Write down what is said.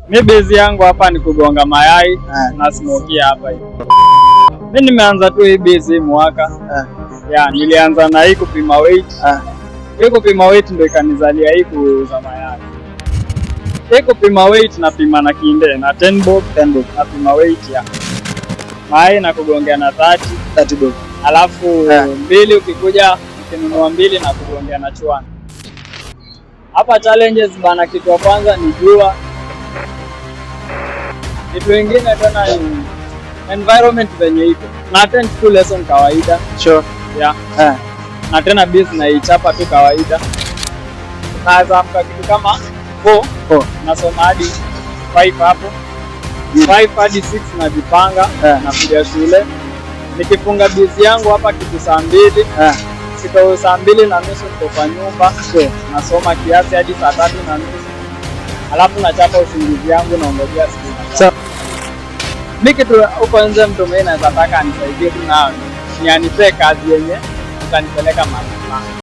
Mi bezi yangu hapa ni kugonga mayai na smokia hapa hivi. Mi nimeanza tu hii bezi mwaka. Nilianza na hii kupima weight. Hii kupima weight ndio ikanizalia hii kuuza mayai. Hii kupima weight napima na kinde na 10 bob na pima weight ya mayai na kugongea na 30 bob. Alafu mbili ukikuja ukinunua mbili na kugongea na chwani. Hapa challenges bana, kitu ya kwanza ni jua. Kitu kingine tena ni environment venye iko. Na attend to lesson kawaida. Sure. Na tena busy na ichapa tu kawaida. Naweza amka kitu kama 4 nasoma hadi 5 hapo. 5 hadi 6 najipanga na kuja shule. Nikifunga busy yangu hapa kitu saa 2. Siko saa 2:30 niko kwa nyumba. Nasoma kiasi hadi saa 3:30. Alafu nachapa usingizi yangu naongojea siku. Mimi kitu uko nje mtu mwenye anataka anisaidie tu na ni anipe kazi yenye utanipeleka mahali.